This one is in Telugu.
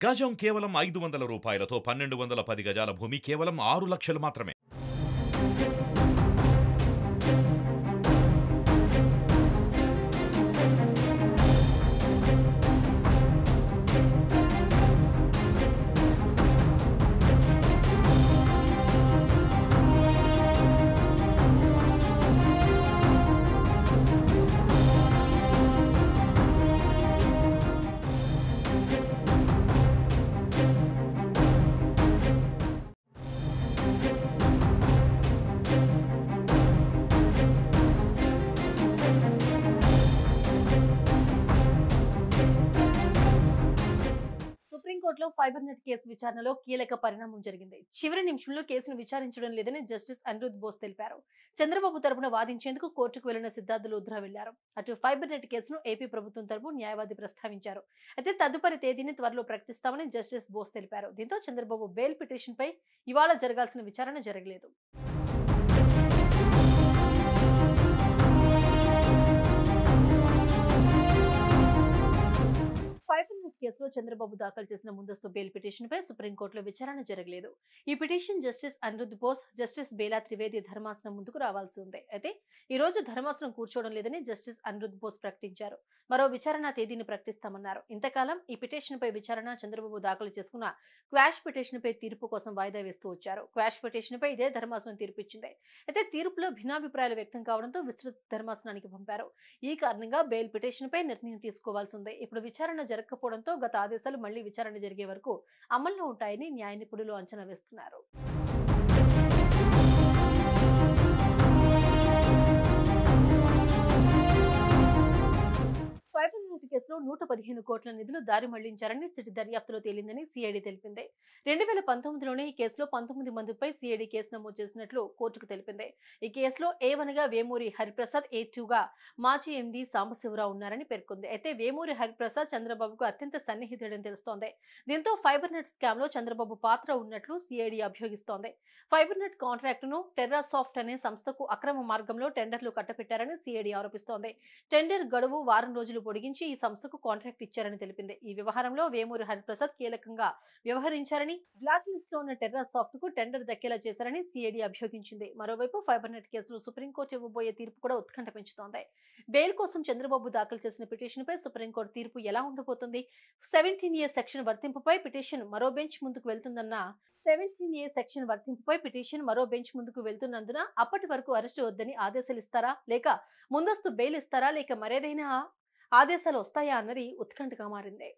గజం కేవలం 500 రూపాయలతో 1210 గజాల భూమి కేవలం 6 లక్షలు మాత్రమే. సుప్రీంకోర్టులో ఫైబర్ నెట్ కేసు విచారణలో కీలక పరిణామం జరిగింది. చివరి నిమిషంలో కేసును విచారించడం లేదని జస్టిస్ అనిరుద్ బోస్ తెలిపారు. చంద్రబాబు తరపున వాదించేందుకు కోర్టుకు వెళ్లిన సిద్ధార్థ లుధ్రా వెళ్లారు. అటు ఫైబర్ నెట్ కేసును ఏపీ ప్రభుత్వం తరపు న్యాయవాది ప్రస్తావించారు. అయితే తదుపరి తేదీని త్వరలో ప్రకటిస్తామని జస్టిస్ బోస్ తెలిపారు. దీంతో చంద్రబాబు బెయిల్ పిటిషన్ పై ఇవాళ జరగాల్సిన విచారణ జరగలేదు. ఫైబర్ నెట్ కేసులో చంద్రబాబు దాఖలు చేసిన ముందస్తు బెయిల్ పిటిషన్ పై సుప్రీంకోర్టులో విచారణ జరగలేదు. ఈ petition justice Aniruddha Bose, justice Bela Trivedi ధర్మాసనం ముందుకు రావాల్సి ఉంది. అయితే ఈ రోజు ధర్మాసనం కూర్చోవడం లేదని జస్టిస్ అనిరుద్ బోస్ ప్రకటించారు. మరో విచారణ తేదీని ప్రకటిస్తామన్నారు. ఇంతకాలం ఈ పిటిషన్ పై విచారణ చంద్రబాబు దాఖలు చేసుకున్న క్వాష్ పిటిషన్ పై తీర్పు కోసం వాయిదా వేస్తూ వచ్చారు. క్వాష్ పిటిషన్ పై ఇదే ధర్మాసనం తీర్పు ఇచ్చింది. అయితే తీర్పులో భిన్నాభిప్రాయాలు వ్యక్తం కావడంతో విస్తృత ధర్మాసనానికి పంపారు. ఈ కారణంగా బెయిల్ పిటిషన్ పై నిర్ణయం తీసుకోవాల్సి ఉంది. ఇప్పుడు విచారణ జరగకపోవడంతో గత ఆదేశాలు మళ్లీ విచారణ జరిగే వరకు అమల్లో ఉంటాయని న్యాయ నిపుణులు అంచనా వేస్తున్నారు. ఫైబర్ నెట్ కేసులో 115 కోట్ల నిధులు దారి మళ్లించారని సిట్ దర్యాప్తులో తేలిందని సిఐడి తెలిపింది. 2019లోనే ఈ కేసులో 19 మందిపై సిఐడి కేసు నమోదు చేసినట్లు కోర్టుకు తెలిపింది. ఈ కేసులో A1 గా వేమూరి హరిప్రసాద్, A2 గా మాజీ ఎండీ సాంబశివరావు ఉన్నారని పేర్కొంది. అయితే వేమూరి హరిప్రసాద్ చంద్రబాబుకు అత్యంత సన్నిహితుడని తెలుస్తోంది. దీంతో ఫైబర్ నెట్ స్కామ్ లో చంద్రబాబు పాత్ర ఉన్నట్లు సిఐడి అభియోగిస్తోంది. ఫైబర్ నెట్ కాంట్రాక్టును టెర్రాసాఫ్ట్ అనే సంస్థకు అక్రమ మార్గంలో టెండర్లు కట్టపెట్టారని సిఐడి ఆరోపిస్తోంది. టెండర్ గడువు వారం రోజులు పొడిగించి ఈ సంస్థకు కాంట్రాక్ట్ ఇచ్చారని తెలిపింది. ఈ వ్యవహారంలో వేమూరి హరిప్రసాద్ కీలకంగా వ్యవహరించారని, బ్లాక్ లిస్ట్ లో ఉన్న టెర్రాసాఫ్ట్ కు టెండర్ దక్కేలా చేశారని సిఐడి అభియోగించింది. మరోవైపు ఫైబర్ నెట్ కేసులో సుప్రీంకోర్టు ఇవ్వబోయే తీర్పు కూడా ఉత్కంఠ పెంచుతోంది. బెయిల్ కోసం చంద్రబాబు దాఖలు చేసిన పిటిషన్ పై సుప్రీంకోర్టు తీర్పు ఎలా ఉండబోతుంది? 17A సెక్షన్ వర్తింపుపై పిటిషన్ మరో బెంచ్ ముందుకు వెళ్తుందన్న 17A సెక్షన్ వర్తింపుపై పిటిషన్ మరో బెంచ్ ముందుకు వెళ్తున్నందున అప్పటి వరకు అరెస్టు వద్దని ఆదేశాలు ఇస్తారా, లేక ముందస్తు బెయిల్ ఇస్తారా, లేక మరేదైనా ఆదేశాలు వస్తాయా అన్నది ఉత్కంఠగా మారింది.